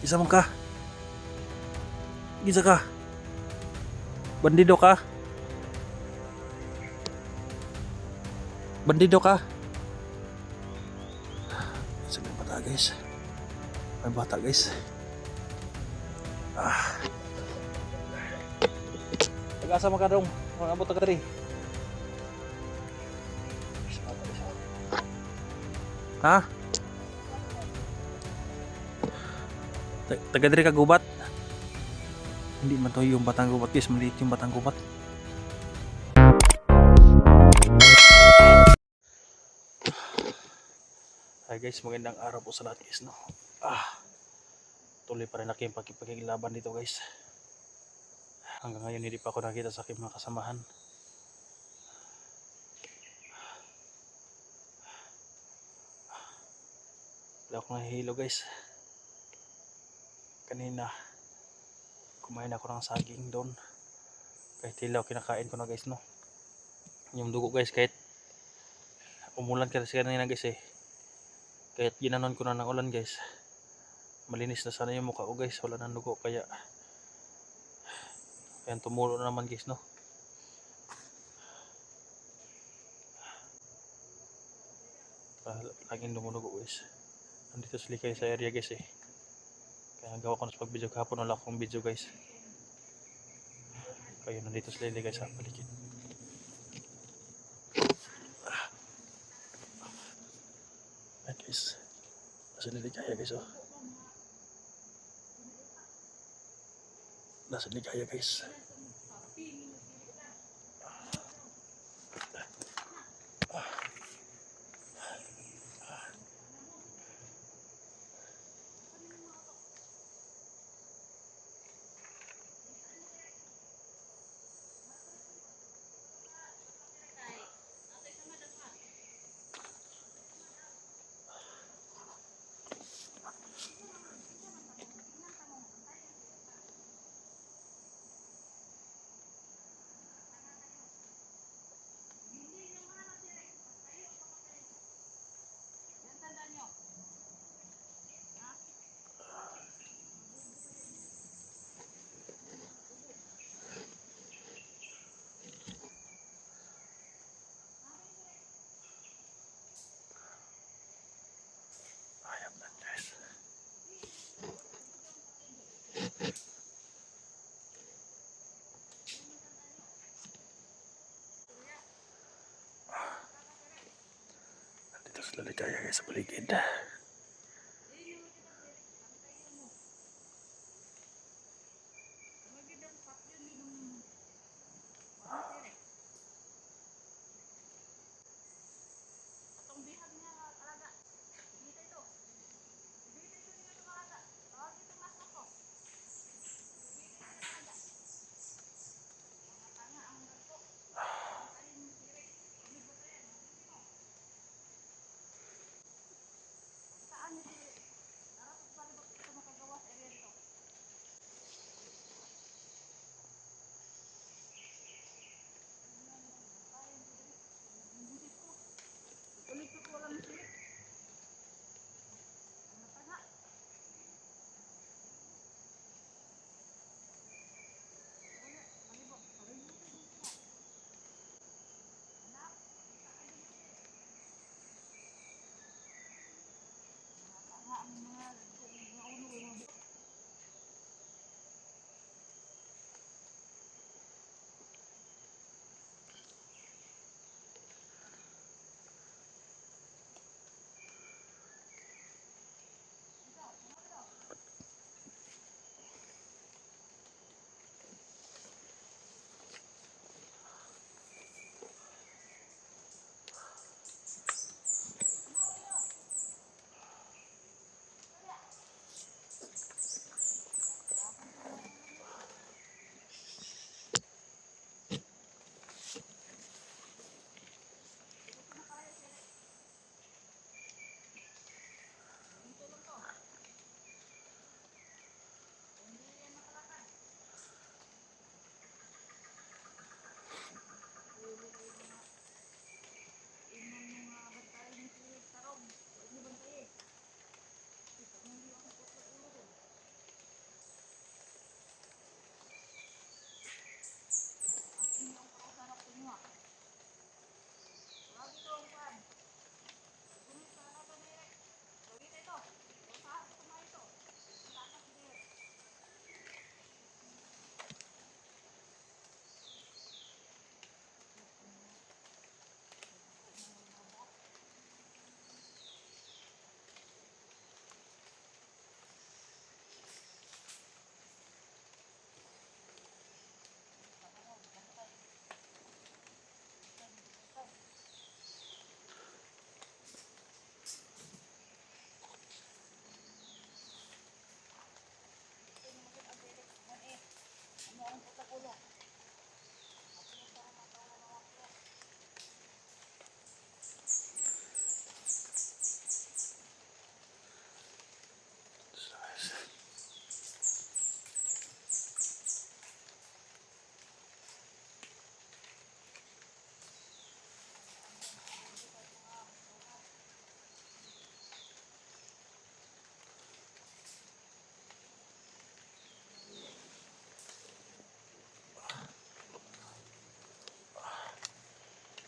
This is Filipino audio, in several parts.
Isa mo ka. Isa ka. Bandido ka. Bandido ka. Isa may bata guys. May bata guys. Pag-asa mo ka dong. Abot ka rin. Ha? Taga diri ka gubat. Hindi man to yung batang gubat guys, maliit yung batang gubat. Hi guys, magandang araw po sa lahat guys, no. Tuloy pa rin aking pagkipaglaban dito guys. Hanggang ngayon hindi pa ako nakita sa aking mga kasamahan. Wala akong nahihilo guys. Kanina kumain ako ng saging doon. Kahit hilaw kinakain ko na guys, no. Yung dugo guys, kahit umulan kasi kanina guys kahit ginanon ko na ng ulan guys, malinis na sana yung mukha ko guys, wala nang dugo. Kaya ayan, tumulo na naman guys, no. Laging dumudugo guys. Nandito sila kayo sa area guys Kaya gawa ko na sa pag-video kahapon, wala akong video guys. Kaya nandito sila guys sa paligid. Ayan guys, nasa Ligaya guys nasa Ligaya guys. Ayan na guys. Nandito sila Ligaya guys sa paligid.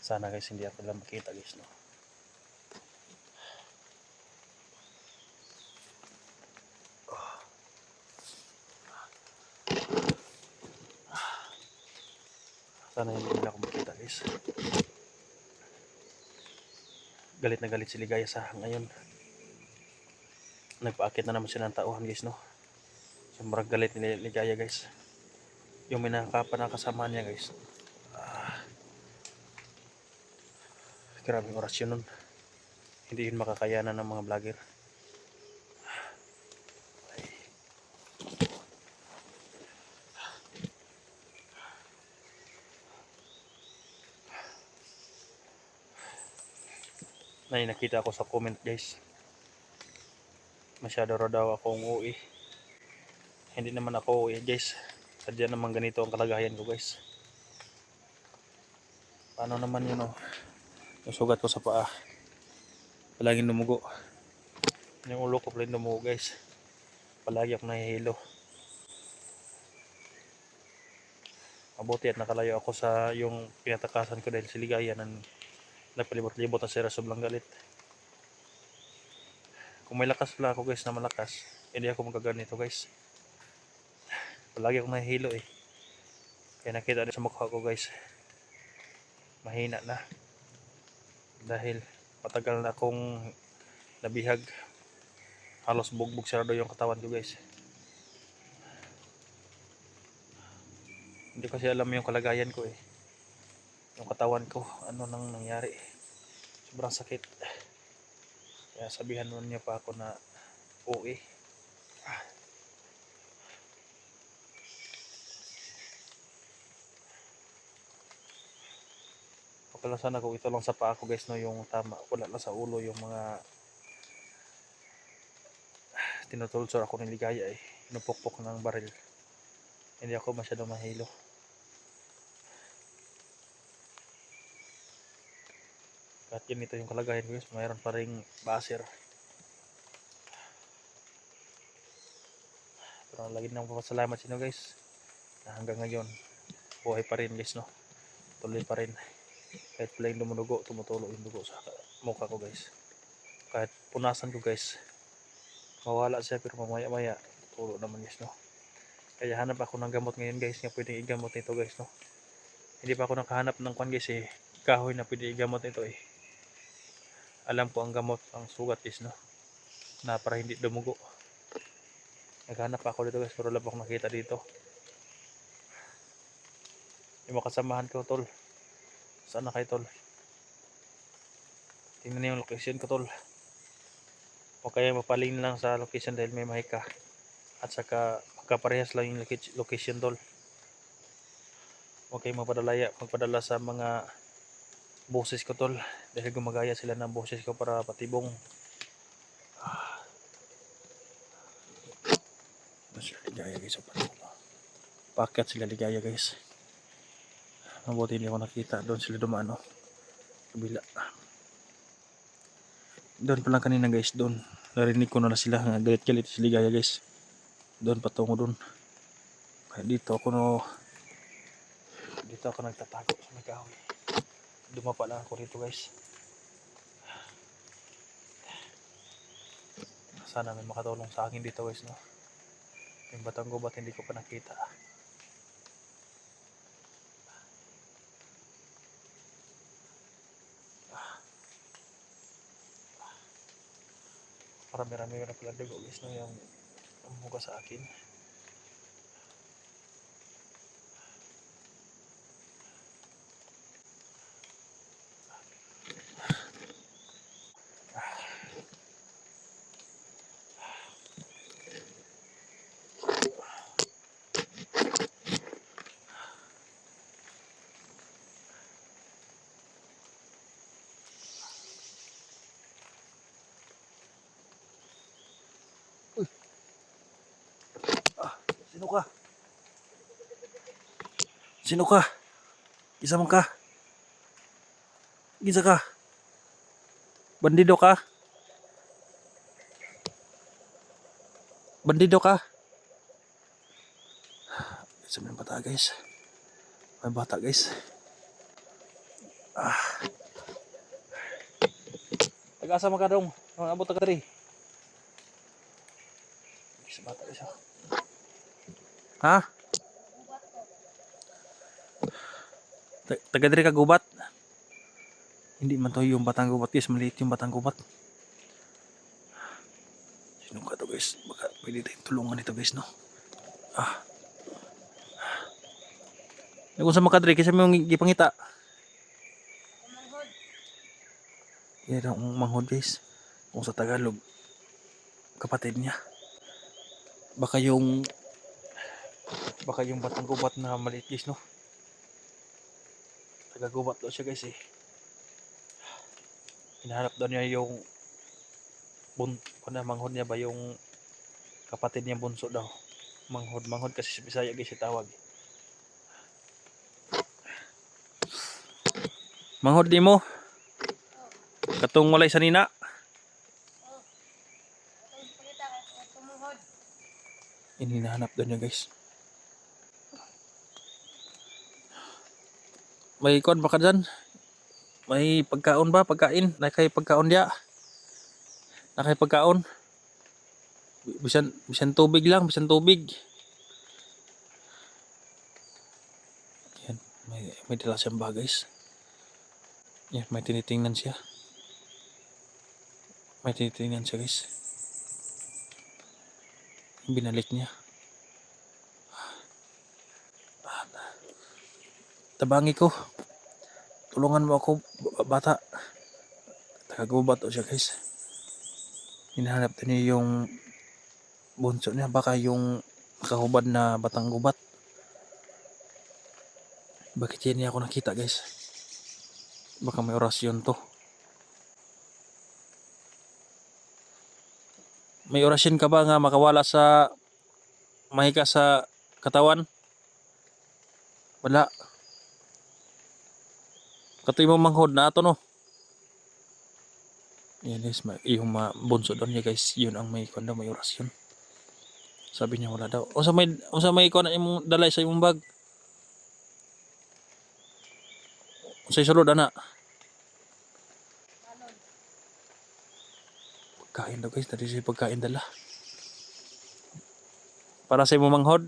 Sana guys hindi ako lang makita guys, no. Sana hindi nila ako makita guys. Galit na galit si Ligaya sa ngayon. Nagpaakit na naman siya ng tauhan guys, no. Sobrang galit ni Ligaya guys. Yung may nakasama niya guys. Grabing orasyon nun. Hindi yun makakayanan ng mga vlogger. Nakita ko sa comment guys, masyado raw daw akong uwi. Hindi naman ako uwi guys, sadya naman ganito ang kalagayan ko guys. Paano naman yun, oh? Yung sugat ko sa paa palaging dumugo, yung ulo ko palaging dumugo guys, palagi ako nahihilo. Mabuti at nakalayo ako sa yung pinatakasan ko dahil si Ligaya nagpalibot-libot na sila, sobrang galit. Kung may lakas lang ako guys na malakas, hindi ako magaganito guys. Palagi akong nahihilo eh. Kaya nakita din sa mukha ko guys, mahina na. Dahil matagal na akong nabihag. Halos bugbog sarado yung katawan ko guys. Hindi kasi alam yung kalagayan ko eh. Yung katawan ko, ano nang nangyari. Sobrang sakit. Kaya sabihan mo niya pa ako na uwi. Okay lang sana kung ito lang sa paa ko guys, no, yung tama. Wala lang sa ulo yung mga tinutulsor ako ni Ligaya eh. Pinupukpok ng baril. Hindi ako masyadong mahilo. Kahit ganito yung kalagayan ko guys, mayroon pa ring baser. Pero lagi nang papasalamat sa inyo guys na hanggang ngayon buhay pa rin guys, no. Tuloy pa rin. Kahit pala yung dumudugo, tumutulo yung dugo sa mukha ko guys. Kahit punasan ko guys, mawala siya pero mamaya maya tulo naman guys, no. Kaya hanap ako ng gamot ngayon guys na pwedeng igamot nito guys, no. Hindi pa ako nakahanap ng kwan guys eh, kahoy na pwedeng igamot nito eh. Alam ko ang gamot, ang sugat is, no, na para hindi dumugo. Naghanap ako dito guys, pero wala pa akong nakita dito. Yung makasamahan ko tol, saan na kayo tol? Tingnan niyo yung location ko tol. O kaya mapaling lang sa location dahil may mahika. At saka magkaparehas lang yung location tol. Okay, magpadala sa mga boses ko tol, dahil gumagaya sila ng boses ko para patibong. Sila Ligaya guys, paket sila Ligaya guys. Mabuti hindi ako nakita, doon sila dumaan, no, kabila. Doon pa lang kanina guys, doon narinig ko na sila galit-galit si Ligaya guys. Doon patungo doon. Kaya dito ako nagtatago sa may kahoy. Dumapa lang ako dito guys. Sana may makatulong sa akin dito guys, no. Yung batang gubat hindi ko pa nakita. Marami-rami na pala dugo guys, no, yung umuga sa akin. Sino ka? Sino ka? Isa man ka? Gisa ka? Bandido ka? Bandido ka? Isa man bata guys. May bata guys. Taga-asa man ka dong. Ang abot taga diri. Isa bata isa. Ha? Taga diri ka gubat. Hindi man to yung batang gubat guys, maliit yung batang gubat. Sino ka to guys? Baka pwede tayong tulungan ito guys no. Kung sa makadre kasi may gipangita. Yan ang manghod guys. Kung sa Tagalog kapatid niya. Baka yung batang gubat na maliit guys no. Taga gubat daw siya guys eh. Hinahanap daw niya yung manghod niya ba yung kapatid niya bunso daw. Manghod kasi sa Bisaya guys itawag. Manghod di mo. Katong walay sanina. Ini hinahanap daw niya guys. May kon ba ka dyan? May pagkaon ba? Pagkain? Nakay pagkaon dia? Nakay pagkaon? Bisan tubig lang, bisan tubig. Yan, may dala siyang bag guys. Yan, may tinitingnan siya. May tinitingnan siya guys. Binalik niya. Tabangi ko. Tulungan mo ako, bata. Tagagubat o siya guys. Hinahanap niya yung bunso niya. Baka yung kahubad na batang gubat. Bakit yan niya ako nakita guys? Baka may orasyon to. May orasyon ka ba nga makawala sa mahika sa katawan? Wala. Katoy mo manghod na ato no. Yan guys, yung bunso doon niya guys, yun ang may kuno may orasyon. Sabi niya wala daw. Unsa may kuno imong dalay sa imong bag? Unsay sulod ana? Pagkain daw guys, dali siya pagkain dala. Para sa imong manghod?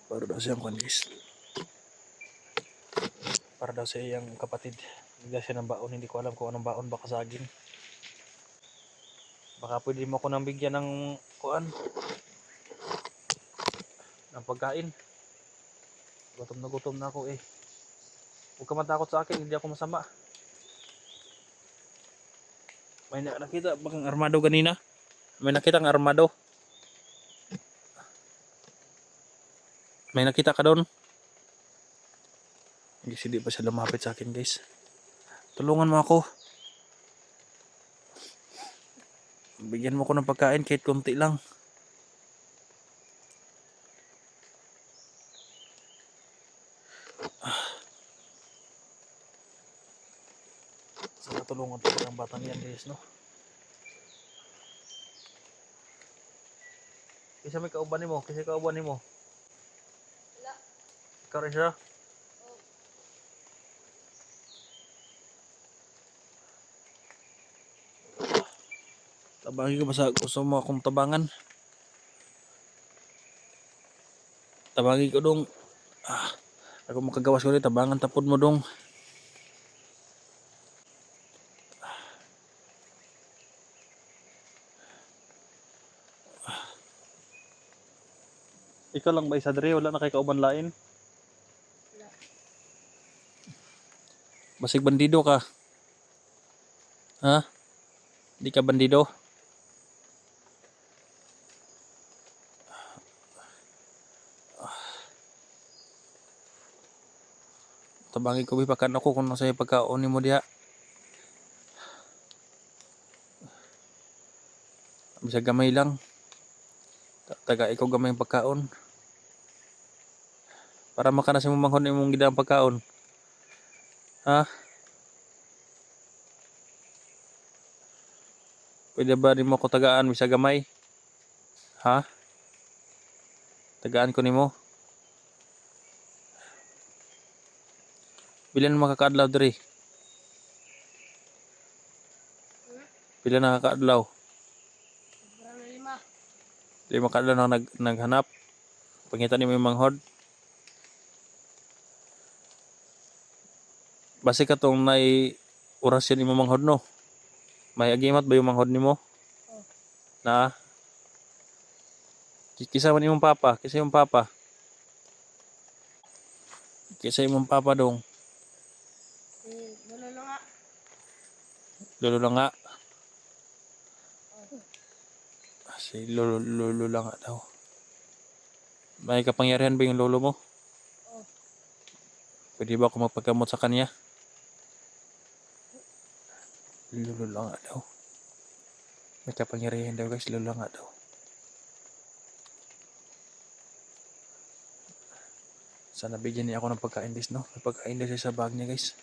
Para daw siyang kuno guys. Para daw sa iyang kapatid. Bigla siya ng baon, hindi ko alam kung anong baon, baka saging. Baka pwede mo ko nang bigyan ng kuan. Ng pagkain. Gutom na ako eh. Huwag ka matakot sa akin, hindi ako masama. May nakita bakang armado kanina? May nakita ng armado. May nakita ka doon? Hindi pa siya lumapit sa akin guys. Tulungan mo ako. Bigyan mo ko ng pagkain kahit konti lang. Sana tulungan ko ng batang yan guys no. Kisa may kauban nimo, kisa kauban nimo. Wala. Ikaw rin siya? Tabangin ko ba sa gusto mo akong tabangan? Tabangin ko dong. Ako makagawas ko rin, tabangan tapod mo dong. Ikaw lang ba isa diri? Wala na kay kauban lain? Wala. Basig bandido ka? Ha? Di ka bandido? Tabangin ko bipakan ako kung sa'yo pagkaon mo diha. Bisa gamay lang. Taga ikaw gamay ang pagkaon. Para makana sa mong manghon imong gidang pagkaon. Ha? Pwede ba nimo ko tagaan bisa gamay? Ha? Tagaan ko nimo. Pila na makakaadlaw diri? Pila na kakaadlaw? Parang 5. Di makaadlaw na naghanap. Pangita ni mo yung manghod. Base ka tong nay orasyon imo manghod no. May agimat ba yung manghod nimo? Oh. Na kisa man imong papa, kisa imong papa. Kisa imong papa dong. Lolo lang nga. Lolo lang nga. Si lolo lang nga daw. May kapangyarihan ba yung lolo mo? Oh. Pwede ba ako magpagkamot sa kanya? Lolo lang nga daw. May kapangyarihan daw guys, lolo lang nga daw. Sana bigyan niya ako ng pagkain guys no. May pagkain daw siya sa bag niya guys.